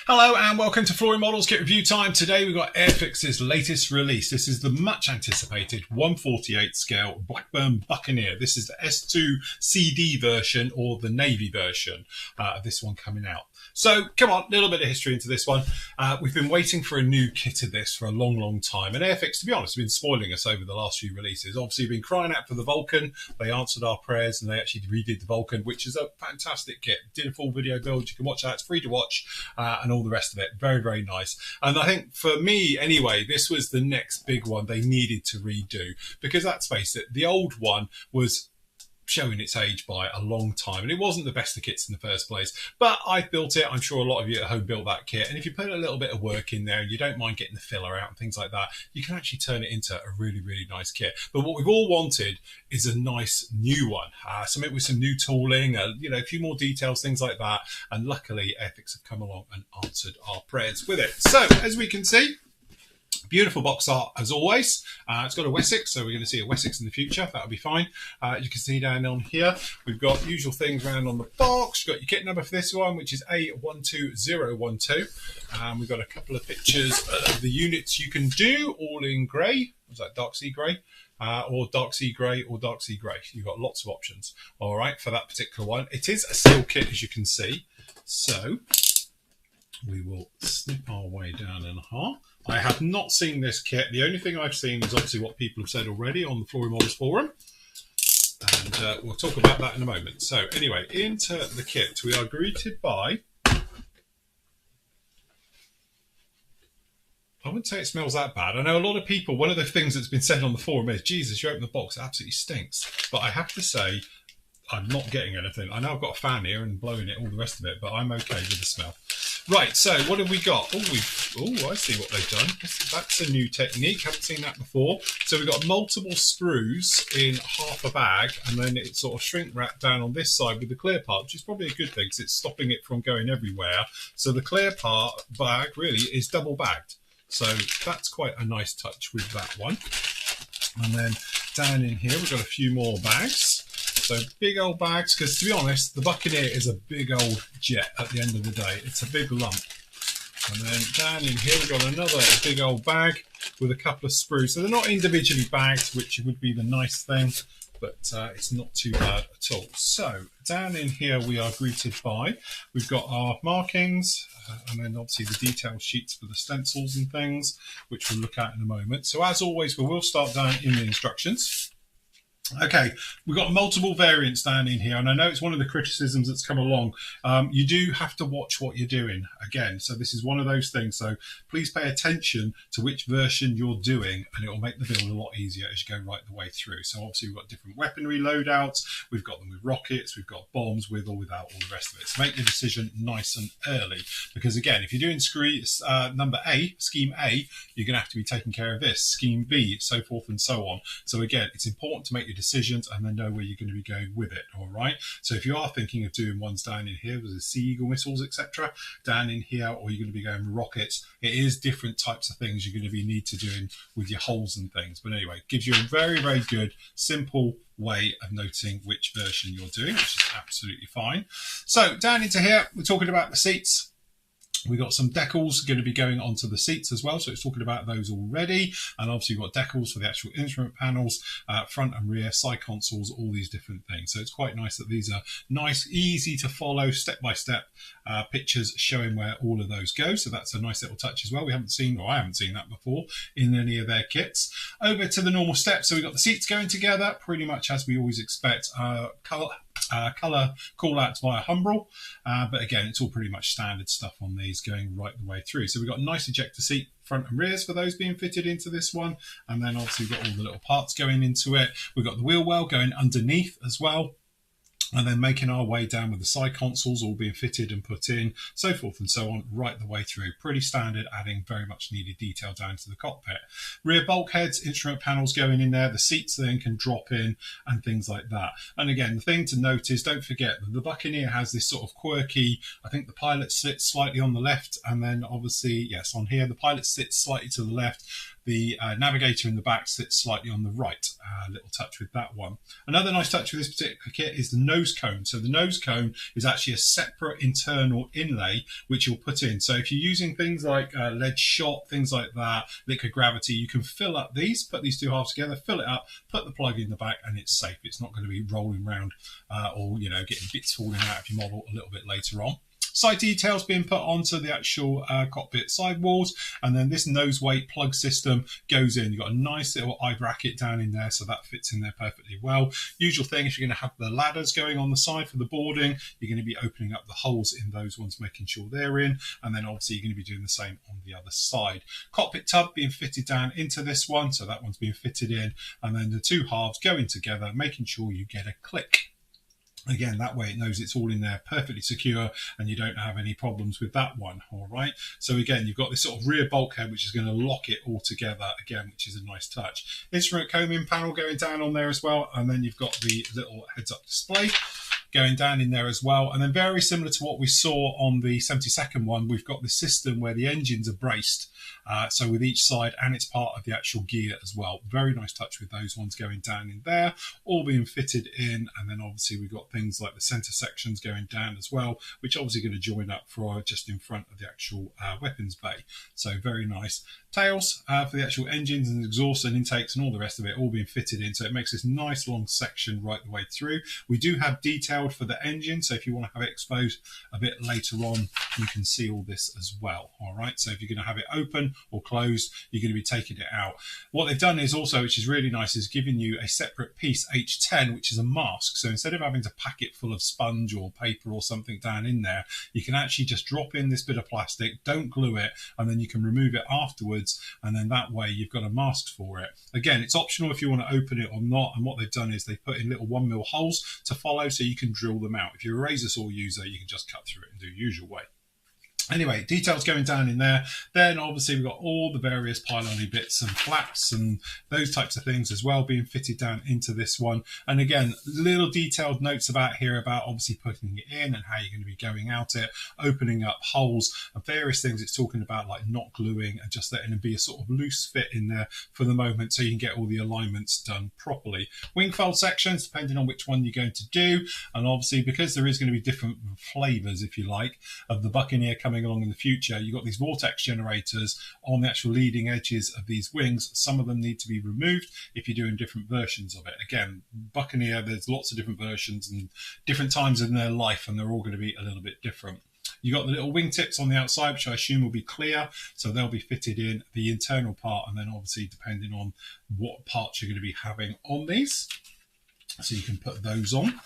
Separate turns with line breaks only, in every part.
Hello and welcome to Flooring Models Kit Review Time. Today we've got Airfix's latest release. This is the much anticipated 1/48 scale Blackburn Buccaneer. This is the S-2C version or the Navy version of this one coming out. So come on, a little bit of history into this one. We've been waiting for a new kit of this for a long time. And Airfix, to be honest, have been spoiling us over the last few releases. Obviously, we've been crying out for the Vulcan. They answered our prayers and they actually redid the Vulcan, which is a fantastic kit. Did a full video build. You can watch that. It's free to watch and all the rest of it. Very nice. And I think for me, anyway, this was the next big one they needed to redo because, let's face it, the old one was showing its age by a long time and it wasn't the best of kits in the first place, but I built it. I'm sure a lot of you at home built that kit, and if you put a little bit of work in there and you don't mind getting the filler out and things like that, you can actually turn it into a really nice kit. But what we've all wanted is a nice new one, something with some new tooling, a few more details, things like that, and luckily Airfix have come along and answered our prayers with it. So as we can see, beautiful box art as always. It's got a Wessex, so we're going to see a Wessex in the future. That'll be fine. You can see down on here, we've got usual things around on the box. You've got your kit number for this one, which is A12012. We've got a couple of pictures of the units you can do, all in grey. Was that dark sea grey? Or dark sea grey or dark sea grey. You've got lots of options, all right, for that particular one. It is a steel kit, as you can see. So we will snip our way down in half. I have not seen this kit. The only thing I've seen is obviously what people have said already on the Flooring Models forum. And we'll talk about that in a moment. So anyway, into the kit. We are greeted by... I wouldn't say it smells that bad. I know a lot of people, one of the things that's been said on the forum is, Jesus, you open the box, it absolutely stinks. But I have to say, I'm not getting anything. I know I've got a fan here and blowing it, all the rest of it, but I'm okay with the smell. Right, so what have we got? Oh, I see what they've done. That's a new technique. Haven't seen that before. So we've got multiple sprues in half a bag, and then it's sort of shrink wrapped down on this side with the clear part, which is probably a good thing because it's stopping it from going everywhere. So the clear part bag really is double bagged. So that's quite a nice touch with that one. And then down in here, we've got a few more bags. So big old bags, because to be honest, the Buccaneer is a big old jet at the end of the day. It's a big lump. And then down in here, we've got another big old bag with a couple of sprues. So they're not individually bagged, which would be the nice thing, but it's not too bad at all. So down in here, we are greeted by, we've got our markings, and then obviously the detail sheets for the stencils and things, which we'll look at in a moment. So as always, we will start down in the instructions. Okay, we've got multiple variants down in here, and I know it's one of the criticisms that's come along. You do have to watch what you're doing again, so this is one of those things, so please pay attention to which version you're doing and it will make the build a lot easier as you go right the way through. So obviously we've got different weaponry loadouts, we've got them with rockets, we've got bombs with or without all the rest of it. So make your decision nice and early, because again, if you're doing number A, scheme A, you're going to have to be taking care of this, scheme B, so forth and so on. So again, it's important to make your decisions and then know where you're going to be going with it. All right, so if you are thinking of doing ones down in here with the Sea Eagle missiles, etc., down in here, or you're going to be going with rockets, it is different types of things you're going to be need to doing with your holes and things. But anyway, it gives you a very good simple way of noting which version you're doing, which is absolutely fine. So down into here, we're talking about the seats. We've got some decals going to be going onto the seats as well, so it's talking about those already. And obviously you've got decals for the actual instrument panels, front and rear, side consoles, all these different things. So it's quite nice that these are nice, easy to follow, step-by-step pictures showing where all of those go. So that's a nice little touch as well. We haven't seen, or I haven't seen that before in any of their kits. Over to the normal steps. So we've got the seats going together, pretty much as we always expect. Colour call-outs via Humbrol, but again, it's all pretty much standard stuff on these going right the way through. So we've got a nice ejector seat, front and rears for those being fitted into this one, and then obviously we've got all the little parts going into it. We've got the wheel well going underneath as well, and then making our way down with the side consoles all being fitted and put in, so forth and so on, right the way through. Pretty standard, adding very much needed detail down to the cockpit. Rear bulkheads, instrument panels going in there, the seats then can drop in and things like that. And again, the thing to note is, don't forget that the Buccaneer has this sort of quirky, I think the pilot sits slightly on the left, and then obviously, yes, on here, the pilot sits slightly to the left, The navigator in the back sits slightly on the right. Little touch with that one. Another nice touch with this particular kit is the nose cone. So the nose cone is actually a separate internal inlay which you'll put in. So if you're using things like lead shot, things like that, liquid gravity, you can fill up these, put these two halves together, fill it up, put the plug in the back, and it's safe. It's not going to be rolling around or getting bits falling out of your model a little bit later on. Side details being put onto the actual cockpit sidewalls, and then this nose weight plug system goes in. You've got a nice little eye bracket down in there, so that fits in there perfectly well. Usual thing, if you're going to have the ladders going on the side for the boarding, you're going to be opening up the holes in those ones, making sure they're in, and then obviously you're going to be doing the same on the other side. Cockpit tub being fitted down into this one, so that one's being fitted in, and then the two halves going together, making sure you get a click. Again, that way it knows it's all in there perfectly secure and you don't have any problems with that one. All right. So again, you've got this sort of rear bulkhead, which is going to lock it all together again, which is a nice touch. Instrument combing panel going down on there as well. And then you've got the little heads up display going down in there as well. And then very similar to what we saw on the 72nd one, we've got the system where the engines are braced. So with each side, and it's part of the actual gear as well. Very nice touch with those ones going down in there, all being fitted in. And then obviously we've got things like the center sections going down as well, which obviously going to join up for just in front of the actual weapons bay. So very nice. Tails for the actual engines and exhaust and intakes and all the rest of it all being fitted in. So it makes this nice long section right the way through. We do have detailed for the engine. So if you want to have it exposed a bit later on, you can see all this as well. All right. So if you're going to have it open or closed, you're going to be taking it out. What they've done is also, which is really nice, is giving you a separate piece H10, which is a mask. So instead of having to pack it full of sponge or paper or something down in there, you can actually just drop in this bit of plastic, don't glue it, and then you can remove it afterwards. And then that way you've got a mask for it. Again, it's optional if you want to open it or not. And what they've done is they put in little 1mm holes to follow so you can drill them out. If you're a razor saw user, you can just cut through it and do the usual way. Anyway, details going down in there. Then obviously we've got all the various pylon-y bits and flaps and those types of things as well being fitted down into this one. And again, little detailed notes about here about obviously putting it in and how you're going to be going out it, opening up holes and various things. It's talking about like not gluing and just letting it be a sort of loose fit in there for the moment so you can get all the alignments done properly. Wing fold sections, depending on which one you're going to do. And obviously because there is going to be different flavors, if you like, of the Buccaneer coming along in the future, you've got these vortex generators on the actual leading edges of these wings. Some of them need to be removed if you're doing different versions of it. Again, Buccaneer, there's lots of different versions and different times in their life, and they're all going to be a little bit different. You've got the little wingtips on the outside, which I assume will be clear, so they'll be fitted in the internal part, and then obviously depending on what parts you're going to be having on these, so you can put those on.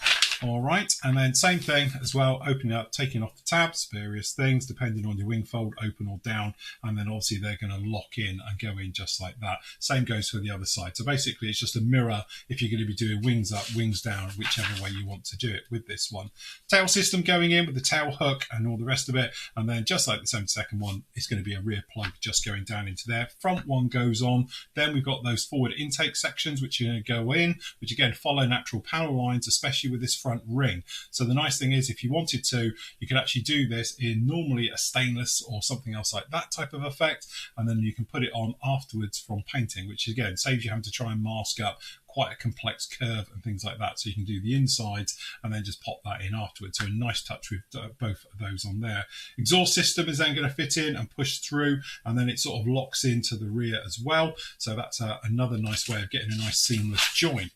All right, and then same thing as well, opening up, taking off the tabs, various things, depending on your wing fold, open or down, and then obviously they're going to lock in and go in just like that. Same goes for the other side. So basically it's just a mirror if you're going to be doing wings up, wings down, whichever way you want to do it with this one. Tail system going in with the tail hook and all the rest of it, and then just like the 72nd one, it's going to be a rear plug just going down into there. Front one goes on, then we've got those forward intake sections which are going to go in, which again follow natural panel lines, especially with this front ring. So the nice thing is if you wanted to, you could actually do this in normally a stainless or something else like that type of effect, and then you can put it on afterwards from painting, which again saves you having to try and mask up quite a complex curve and things like that. So you can do the insides and then just pop that in afterwards. So a nice touch with both of those on there. Exhaust system is then going to fit in and push through, and then it sort of locks into the rear as well. So that's another nice way of getting a nice seamless join.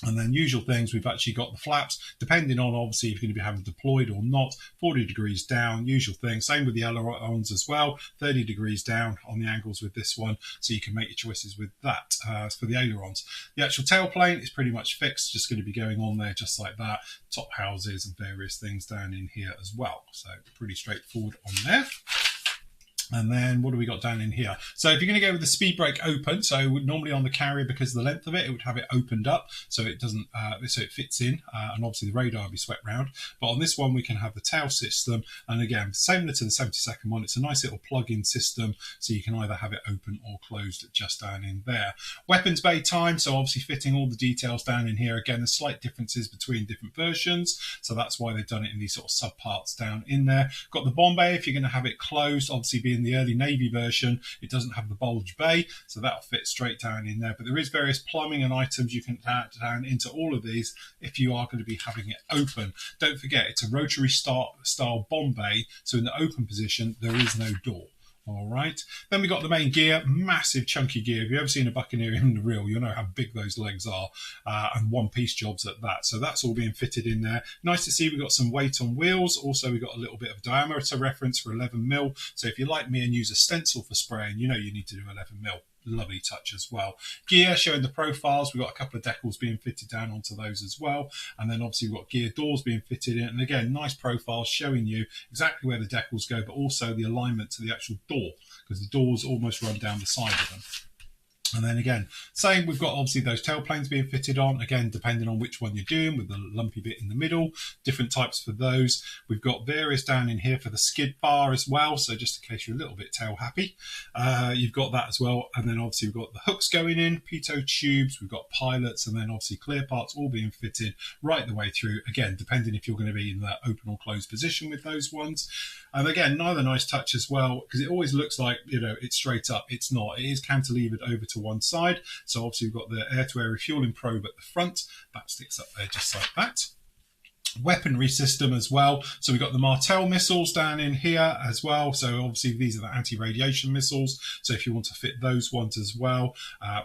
And then usual things, we've actually got the flaps, depending on obviously if you're going to be having deployed or not, 40 degrees down, usual thing. Same with the ailerons as well, 30 degrees down on the angles with this one, so you can make your choices with that. As for the ailerons, the actual tailplane is pretty much fixed, just going to be going on there just like that. Top houses and various things down in here as well. So pretty straightforward on there. And then what do we got down in here? So if you're going to go with the speed brake open, so normally on the carrier, because of the length of it, it would have it opened up so it doesn't, so it fits in, and obviously the radar will be swept round. But on this one, we can have the tail system, and again, similar to the 72nd one, it's a nice little plug-in system, so you can either have it open or closed just down in there. Weapons bay time, so obviously fitting all the details down in here. Again, there's slight differences between different versions, so that's why they've done it in these sort of sub parts down in there. Got the bomb bay if you're going to have it closed, obviously being in the early navy version, it doesn't have the bulge bay, so that'll fit straight down in there. But there is various plumbing and items you can add down into all of these if you are going to be having it open. Don't forget, it's a rotary style bomb bay, so in the open position there is no door. All right, then we got the main gear, massive chunky gear. If you've ever seen a Buccaneer in the real, you'll know how big those legs are, and one-piece jobs at that. So that's all being fitted in there. Nice to see we've got some weight on wheels. Also, we've got a little bit of diameter reference for 11mm. So if you're like me and use a stencil for spraying, you know you need to do 11mm. Lovely touch as well. Gear showing the profiles. We've got a couple of decals being fitted down onto those as well, and then obviously we've got gear doors being fitted in, and again nice profiles showing you exactly where the decals go, but also the alignment to the actual door, because the doors almost run down the side of them. And then again, same, we've got obviously those tailplanes being fitted on, again, depending on which one you're doing, with the lumpy bit in the middle, different types for those. We've got various down in here for the skid bar as well, so just in case you're a little bit tail happy, you've got that as well. And then obviously we've got the hooks going in, pitot tubes, we've got pilots, and then obviously clear parts all being fitted right the way through, again, depending if you're going to be in that open or closed position with those ones. And again, another nice touch as well, because it always looks like, you know, it's straight up. It's not. It is cantilevered over to one side. So obviously we've got the air-to-air refueling probe at the front. That sticks up there just like that. Weaponry system as well. So we've got the Martel missiles down in here as well. So obviously these are the anti-radiation missiles. So if you want to fit those ones as well,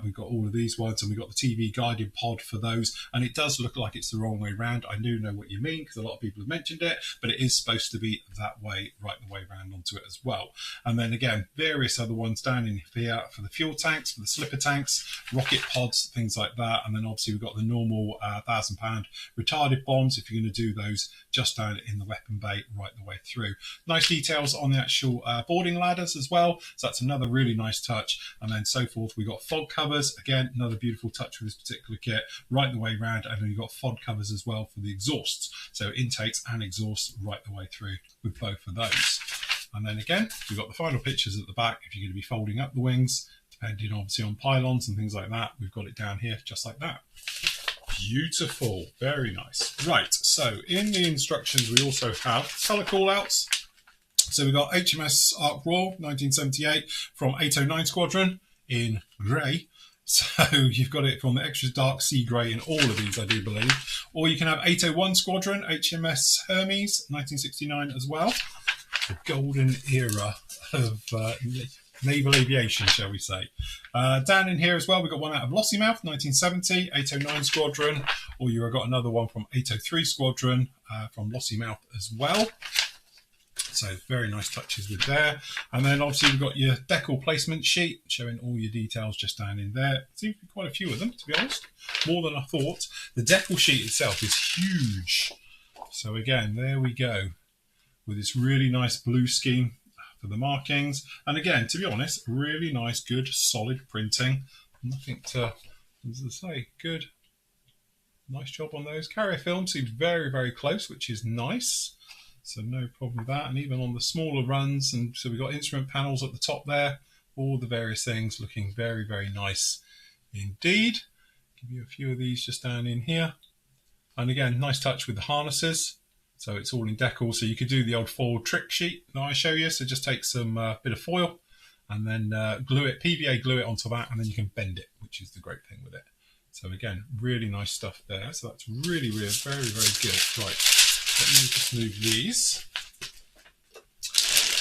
we've got all of these ones, and we've got the TV guided pod for those. And it does look like it's the wrong way around. I do know what you mean, because a lot of people have mentioned it, but it is supposed to be that way, right the way around onto it as well. And then again, various other ones down in here for the fuel tanks, for the slipper tanks, rocket pods, things like that. And then obviously we've got the normal £1,000 retarded bombs if you're going to do those just down in the weapon bay right the way through. Nice details on the actual boarding ladders as well, so that's another really nice touch. And then so forth, we got fog covers, again another beautiful touch with this particular kit right the way around. And then you've got fog covers as well for the exhausts, so intakes and exhausts right the way through with both of those. And then again, we've got the final pictures at the back if you're going to be folding up the wings, depending obviously on pylons and things like that. We've got it down here just like that. Beautiful, very nice. Right, so in the instructions we also have colour call-outs. So we've got HMS Ark Royal 1978 from 809 Squadron in grey. So you've got it from the extra dark sea grey in all of these, I do believe. Or you can have 801 Squadron, HMS Hermes 1969 as well. The golden era of naval aviation, shall we say. Down in here as well, we've got one out of Lossiemouth, 1970, 809 Squadron, or you've got another one from 803 Squadron from Lossiemouth as well. So very nice touches with there. And then obviously we've got your decal placement sheet showing all your details just down in there. Seems to be quite a few of them, to be honest. More than I thought. The decal sheet itself is huge. So again, there we go, with this really nice blue scheme for the markings. And again, to be honest, really nice, good, solid printing. Nothing to, as I say, good. Nice job on those. Carrier film seems very, very close, which is nice. So no problem with that. And even on the smaller runs, and so we've got instrument panels at the top there, all the various things looking very, very nice indeed. Give you a few of these just down in here. And again, nice touch with the harnesses. So it's all in decal, so you could do the old foiled trick sheet that I show you. So just take some bit of foil and then glue it, PVA glue it onto that, and then you can bend it, which is the great thing with it. So again, really nice stuff there. So that's really, really very, very good. Right, let me just move these.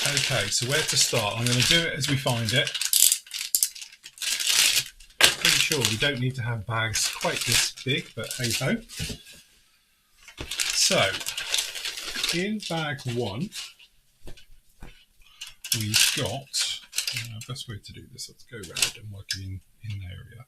Okay, so where to start? I'm going to do it as we find it. Pretty sure we don't need to have bags quite this big, but hey ho. So, in bag one, we've got, best way to do this, let's go around and work in the area.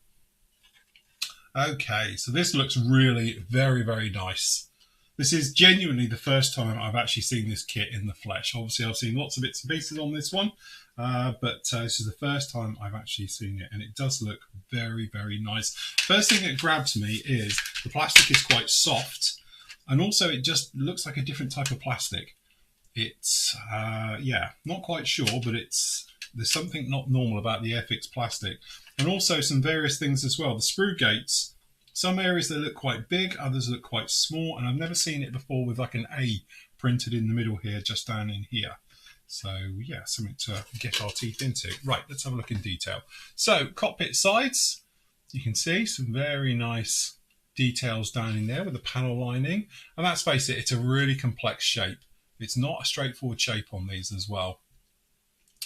Okay, so this looks really very, very nice. This is genuinely the first time I've actually seen this kit in the flesh. Obviously, I've seen lots of bits and pieces on this one, but this is the first time I've actually seen it, and it does look very, very nice. First thing that grabs me is the plastic is quite soft, and also it just looks like a different type of plastic. It's, yeah, not quite sure, but there's something not normal about the Airfix plastic. And also some various things as well. The sprue gates, some areas they look quite big, others look quite small, and I've never seen it before with like an A printed in the middle here, just down in here. So yeah, something to get our teeth into. Right, let's have a look in detail. So cockpit sides, you can see some very nice details down in there with the panel lining. And let's face it, it's a really complex shape. It's not a straightforward shape on these as well.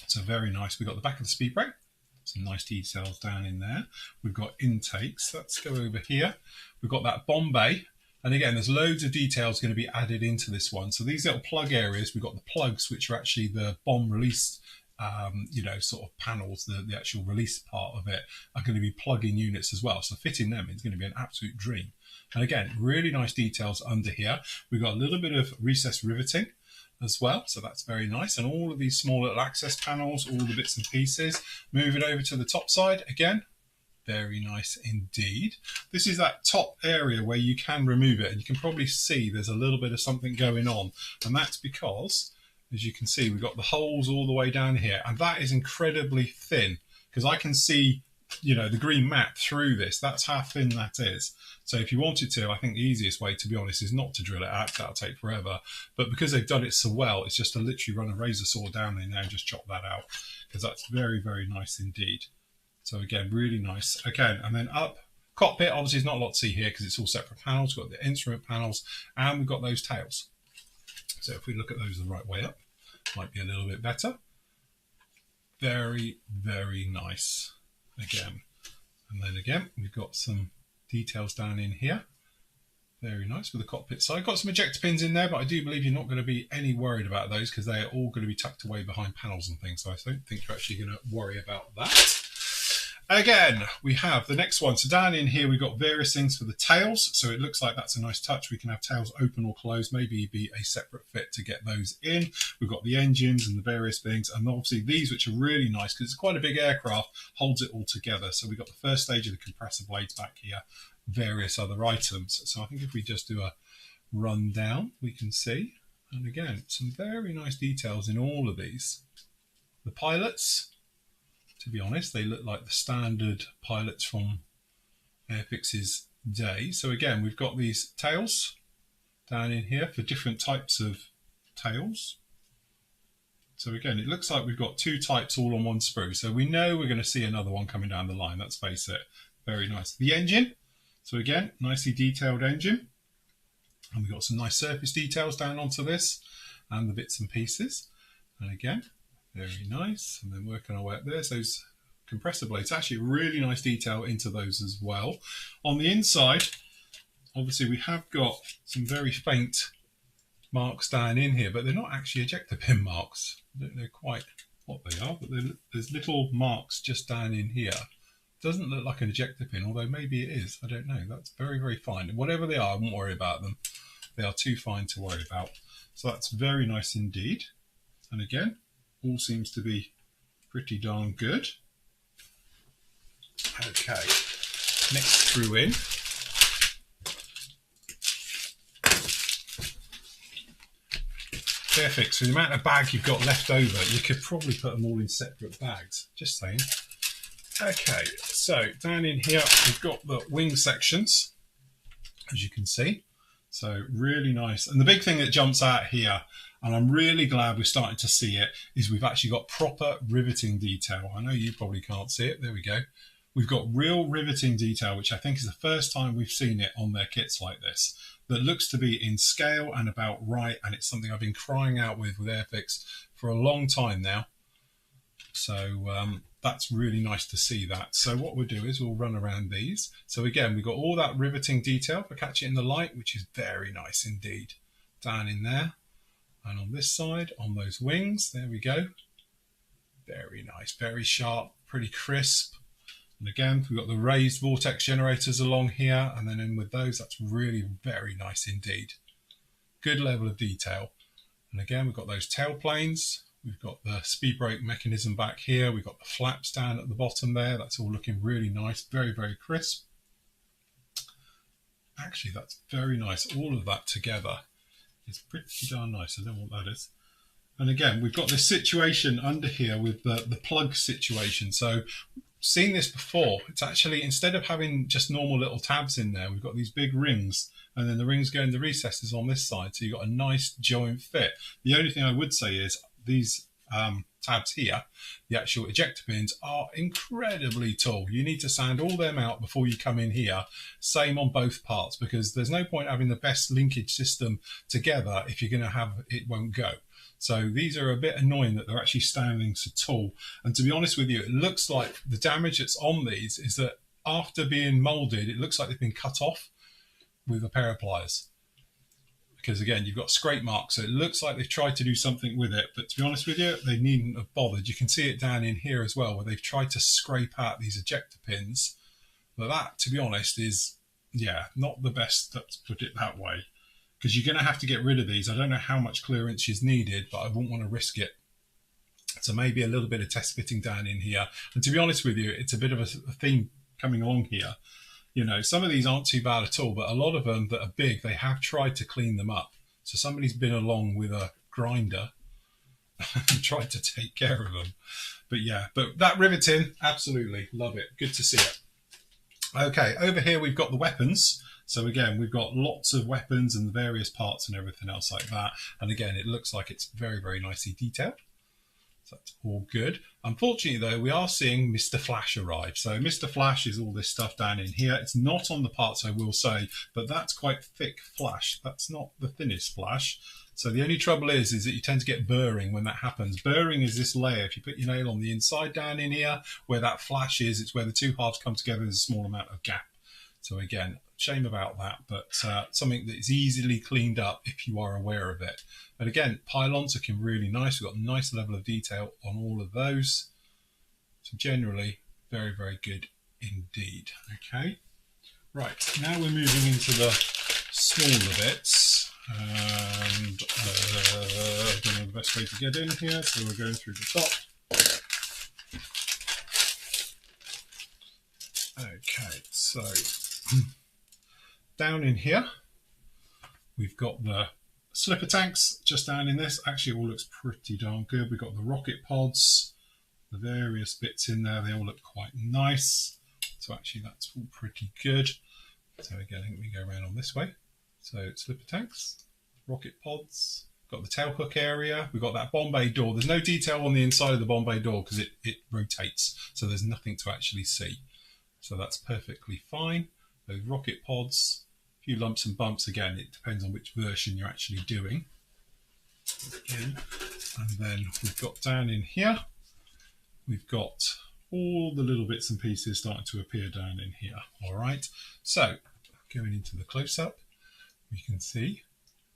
So very nice. We've got the back of the speed brake. Some nice details down in there. We've got intakes. Let's go over here. We've got that bomb bay. And again, there's loads of details going to be added into this one. So these little plug areas, we've got the plugs, which are actually the bomb release, sort of panels, the actual release part of it, are going to be plug-in units as well. So fitting them is going to be an absolute dream. And again, really nice details under here. We've got a little bit of recessed riveting as well, so that's very nice. And all of these small little access panels, all the bits and pieces. Move it over to the top side again. Very nice indeed. This is that top area where you can remove it, and you can probably see there's a little bit of something going on, and that's because, as you can see, we've got the holes all the way down here, and that is incredibly thin because I can see, you know, the green mat through this. That's how thin that is. So if you wanted to, I think the easiest way, to be honest, is not to drill it out. That'll take forever. But because they've done it so well, it's just to literally run a razor saw down in there and just chop that out, because that's very, very nice indeed. So again, really nice. Again, and then up, cockpit, obviously there's not a lot to see here because it's all separate panels. We've got the instrument panels, and we've got those tails. So if we look at those the right way up, might be a little bit better. Very, very nice again. And then again, we've got some details down in here. Very nice with the cockpit side. Got some ejector pins in there, but I do believe you're not going to be any worried about those because they are all going to be tucked away behind panels and things. So I don't think you're actually going to worry about that. Again, we have the next one. So down in here, we've got various things for the tails. So it looks like that's a nice touch. We can have tails open or closed, maybe be a separate fit to get those in. We've got the engines and the various things. And obviously these, which are really nice because it's quite a big aircraft, holds it all together. So we've got the first stage of the compressor blades back here, various other items. So I think if we just do a rundown, we can see. And again, some very nice details in all of these. The pilots, to be honest, they look like the standard pilots from Airfix's day. So again, we've got these tails down in here for different types of tails. So again, it looks like we've got two types all on one sprue. So we know we're going to see another one coming down the line, let's face it. Very nice. The engine. So again, nicely detailed engine. And we've got some nice surface details down onto this and the bits and pieces. And again, very nice. And then working our way up there, so those compressor blades, actually really nice detail into those as well. On the inside, obviously we have got some very faint marks down in here, but they're not actually ejector pin marks. I don't know quite what they are, but there's little marks just down in here. Doesn't look like an ejector pin, although maybe it is. I don't know. That's very, very fine. And whatever they are, I won't worry about them. They are too fine to worry about. So that's very nice indeed. And again, all seems to be pretty darn good. Okay, next screw in. Airfix, with the amount of bag you've got left over, you could probably put them all in separate bags. Just saying. Okay, so down in here we've got the wing sections, as you can see. So really nice. And the big thing that jumps out here, and I'm really glad we're starting to see it, is we've actually got proper riveting detail. I know you probably can't see it. There we go. We've got real riveting detail, which I think is the first time we've seen it on their kits like this, that looks to be in scale and about right. And it's something I've been crying out with Airfix for a long time now. So that's really nice to see that. So what we'll do is we'll run around these. So again, we've got all that riveting detail for catching in the light, which is very nice indeed. Down in there. And on this side, on those wings, there we go. Very nice, very sharp, pretty crisp. And again, we've got the raised vortex generators along here, and then in with those, that's really very nice indeed. Good level of detail. And again, we've got those tail planes. We've got the speed brake mechanism back here. We've got the flaps down at the bottom there. That's all looking really nice, very, very crisp. Actually, that's very nice. All of that together is pretty darn nice. I don't know what that is. And again, we've got this situation under here with the plug situation. So seen this before. It's actually, instead of having just normal little tabs in there, we've got these big rings, and then the rings go in the recesses on this side. So you've got a nice joint fit. The only thing I would say is these tabs here, the actual ejector pins are incredibly tall. You need to sand all them out before you come in here. Same on both parts, because there's no point having the best linkage system together if you're going to have it won't go. So these are a bit annoying that they're actually standing so tall. And to be honest with you, it looks like the damage that's on these is that after being molded, it looks like they've been cut off with a pair of pliers. Because again, you've got scrape marks, so it looks like they've tried to do something with it, but to be honest with you, they needn't have bothered. You can see it down in here as well, where they've tried to scrape out these ejector pins. But that, to be honest, is, yeah, not the best, let's put it that way. Because you're going to have to get rid of these. I don't know how much clearance is needed, but I wouldn't want to risk it. So maybe a little bit of test fitting down in here. And to be honest with you, it's a bit of a theme coming along here. You know, some of these aren't too bad at all, but a lot of them that are big, they have tried to clean them up. So somebody's been along with a grinder and tried to take care of them. But yeah, but that riveting, absolutely love it. Good to see it. Okay, over here we've got the weapons. So again, we've got lots of weapons and various parts and everything else like that. And again, it looks like it's very, very nicely detailed. So that's all good. Unfortunately, though, we are seeing Mr. Flash arrive. So Mr. Flash is all this stuff down in here. It's not on the parts, I will say, but that's quite thick flash. That's not the thinnest flash. So the only trouble is that you tend to get burring when that happens. Burring is this layer. If you put your nail on the inside down in here, where that flash is, it's where the two halves come together. There's a small amount of gap. So again, shame about that, but something that is easily cleaned up if you are aware of it. But again, pylons are looking really nice. We've got a nice level of detail on all of those. So generally, very, very good indeed. Okay, right, now we're moving into the smaller bits. And I don't know the best way to get in here, so we're going through the top. Okay, so down in here, we've got the slipper tanks just down in this. Actually, it all looks pretty darn good. We've got the rocket pods, the various bits in there. They all look quite nice. So actually, that's all pretty good. So again, I think we go around on this way. So slipper tanks, rocket pods, got the tail hook area. We've got that bomb bay door. There's no detail on the inside of the bomb bay door because it rotates. So there's nothing to actually see. So that's perfectly fine. Those rocket pods, a few lumps and bumps. Again, it depends on which version you're actually doing. Again, and then we've got down in here, we've got all the little bits and pieces starting to appear down in here. All right. So going into the close-up, we can see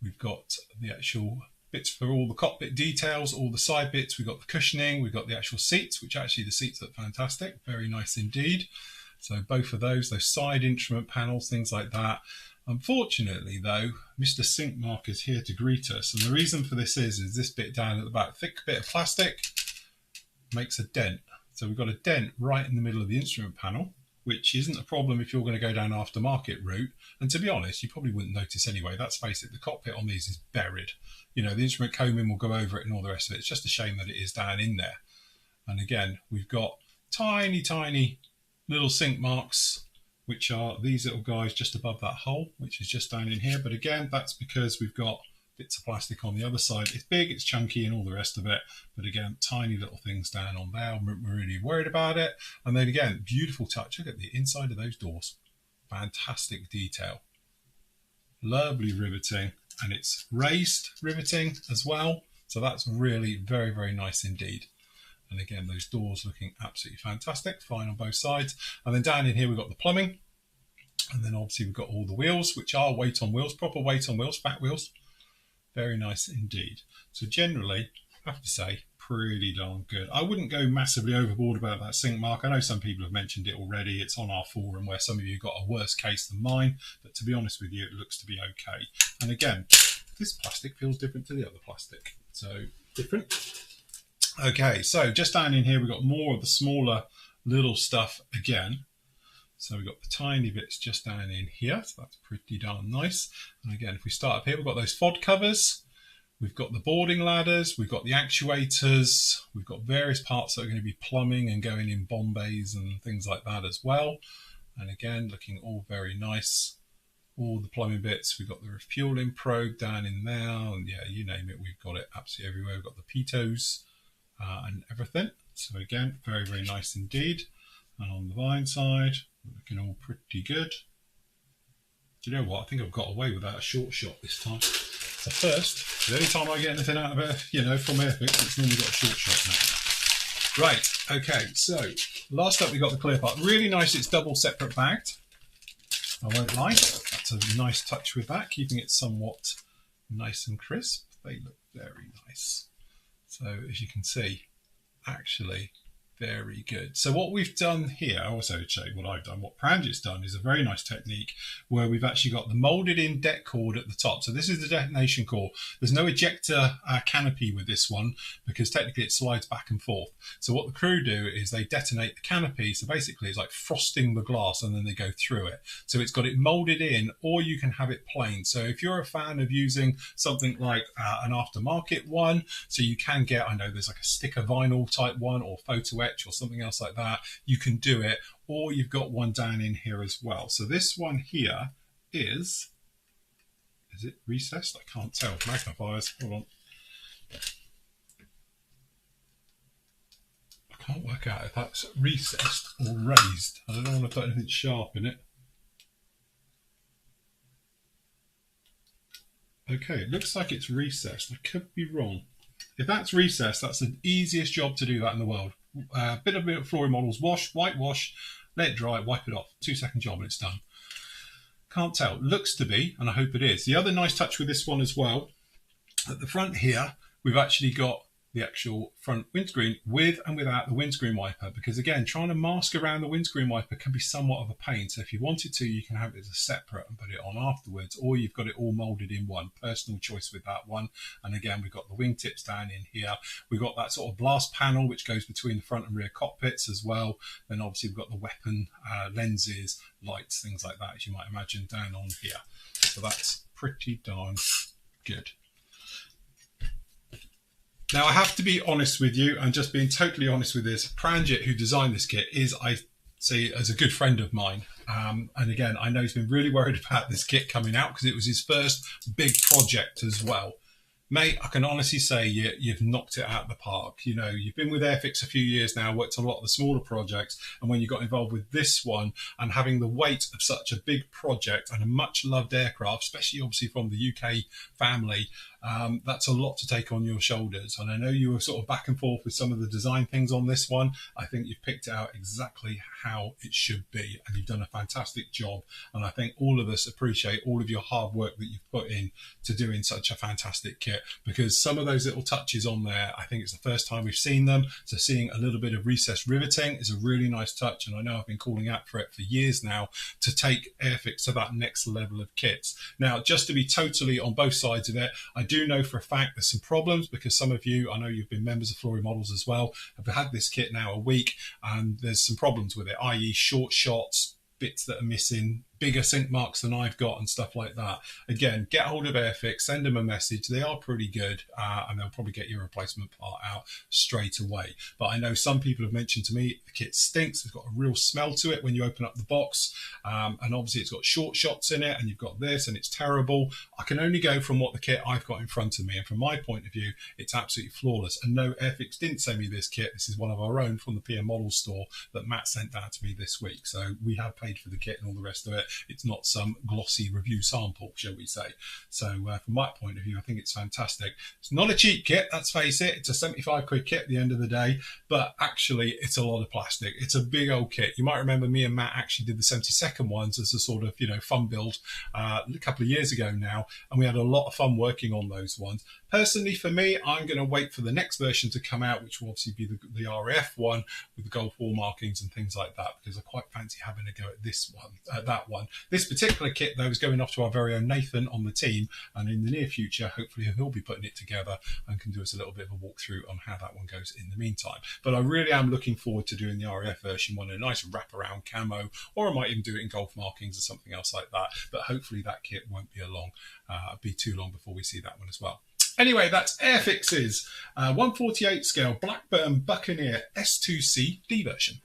we've got the actual bits for all the cockpit details, all the side bits. We've got the cushioning, we've got the actual seats, which actually the seats look fantastic. Very nice indeed. So both of those side instrument panels, things like that. Unfortunately, though, Mr. Sink Mark is here to greet us. And the reason for this is this bit down at the back, thick bit of plastic, makes a dent. So we've got a dent right in the middle of the instrument panel, which isn't a problem if you're going to go down aftermarket route. And to be honest, you probably wouldn't notice anyway. Let's face it, the cockpit on these is buried. You know, the instrument combing will go over it and all the rest of it. It's just a shame that it is down in there. And again, we've got tiny, tiny little sink marks, which are these little guys just above that hole, which is just down in here. But again, that's because we've got bits of plastic on the other side. It's big, it's chunky and all the rest of it. But again, tiny little things down on there. We're really worried about it. And then again, beautiful touch. Look at the inside of those doors. Fantastic detail. Lovely riveting. And it's raised riveting as well. So that's really very, very nice indeed. And again, those doors looking absolutely fantastic, fine on both sides. And then down in here, we've got the plumbing. And then obviously we've got all the wheels, which are weight on wheels, proper weight on wheels, fat wheels. Very nice indeed. So generally, I have to say, pretty darn good. I wouldn't go massively overboard about that sink mark. I know some people have mentioned it already. It's on our forum where some of you got a worse case than mine. But to be honest with you, it looks to be okay. And again, this plastic feels different to the other plastic. So different. Okay, so just down in here, we've got more of the smaller little stuff again. So we've got the tiny bits just down in here. So that's pretty darn nice. And again, if we start up here, we've got those FOD covers. We've got the boarding ladders. We've got the actuators. We've got various parts that are going to be plumbing and going in bomb bays and things like that as well. And again, looking all very nice. All the plumbing bits. We've got the refueling probe down in there. And yeah, you name it, we've got it absolutely everywhere. We've got the pitos. and everything. So again, very, very nice indeed. And on the vine side, looking all pretty good. Do you know what? I think I've got away without a short shot this time. So first, the only time I get anything out of it, from Airfix, it's normally got a short shot now. Right, okay, so last up we got the clear part. Really nice, it's double separate bagged. I won't lie, that's a nice touch with that, keeping it somewhat nice and crisp. They look very nice. So as you can see, actually very good. So what we've done here, I also show you what I've done. What Pranjit's done is a very nice technique where we've actually got the molded in det cord at the top. So this is the detonation core. There's no ejector canopy with this one because technically it slides back and forth. So what the crew do is they detonate the canopy. So basically it's like frosting the glass and then they go through it. So it's got it molded in, or you can have it plain. So if you're a fan of using something like an aftermarket one, so you can get, I know there's like a sticker vinyl type one or photo etch or something else like that, you can do it, or you've got one down in here as well. So this one here is it recessed? I can't tell. Magnifiers, hold on. I can't work out if that's recessed or raised. I don't want to put anything sharp in it. Okay, it looks like it's recessed. I could be wrong. If that's recessed, that's the easiest job to do that in the world. Bit of flooring models, wash, whitewash, let it dry, wipe it off. 2-second job and it's done. Can't tell. Looks to be, and I hope it is. The other nice touch with this one as well, at the front here, we've actually got the actual front windscreen with and without the windscreen wiper, because again, trying to mask around the windscreen wiper can be somewhat of a pain. So if you wanted to, you can have it as a separate and put it on afterwards, or you've got it all molded in one. Personal choice with that one. And again, we've got the wingtips down in here. We've got that sort of blast panel which goes between the front and rear cockpits as well. Then obviously we've got the weapon lenses, lights, things like that, as you might imagine, down on here. So that's pretty darn good. Now, I have to be honest with you, and just being totally honest with this, Pranjit, who designed this kit, is, I see, as a good friend of mine. And again, I know he's been really worried about this kit coming out because it was his first big project as well. Mate, I can honestly say you've knocked it out of the park. You know, you've been with Airfix a few years now, worked on a lot of the smaller projects, and when you got involved with this one and having the weight of such a big project and a much loved aircraft, especially obviously from the UK family, that's a lot to take on your shoulders. And I know you were sort of back and forth with some of the design things on this one. I think you've picked it out exactly how it should be, and you've done a fantastic job. And I think all of us appreciate all of your hard work that you've put in to doing such a fantastic kit, because some of those little touches on there, I think it's the first time we've seen them. So seeing a little bit of recessed riveting is a really nice touch. And I know I've been calling out for it for years now to take Airfix to that next level of kits. Now, just to be totally on both sides of it, I do know for a fact there's some problems, because some of you, I know you've been members of Flooring Models as well, have had this kit now a week, and there's some problems with it, i.e. short shots, bits that are missing, bigger sink marks than I've got and stuff like that. Again, get hold of Airfix, send them a message. They are pretty good, and they'll probably get your replacement part out straight away. But I know some people have mentioned to me the kit stinks. It's got a real smell to it when you open up the box, and obviously it's got short shots in it, and you've got this, and it's terrible. I can only go from what the kit I've got in front of me, and from my point of view, it's absolutely flawless. And no, Airfix didn't send me this kit. This is one of our own from the PM Models store that Matt sent down to me this week. So we have paid for the kit and all the rest of it. It's not some glossy review sample, shall we say. So from my point of view, I think it's fantastic. It's not a cheap kit, let's face it. It's a 75 quid kit at the end of the day, but actually it's a lot of plastic. It's a big old kit. You might remember me and Matt actually did the 72nd ones as a sort of, you know, fun build a couple of years ago now, and we had a lot of fun working on those ones. Personally, for me, I'm going to wait for the next version to come out, which will obviously be the RAF one with the Gulf War markings and things like that, because I quite fancy having a go at this one, that one. This particular kit, though, is going off to our very own Nathan on the team, and in the near future, hopefully he'll be putting it together and can do us a little bit of a walkthrough on how that one goes in the meantime. But I really am looking forward to doing the RAF version one in a nice wraparound camo, or I might even do it in Gulf markings or something else like that. But hopefully that kit won't be too long before we see that one as well. Anyway, that's Airfix's 1/48 scale Blackburn Buccaneer S-2C D version.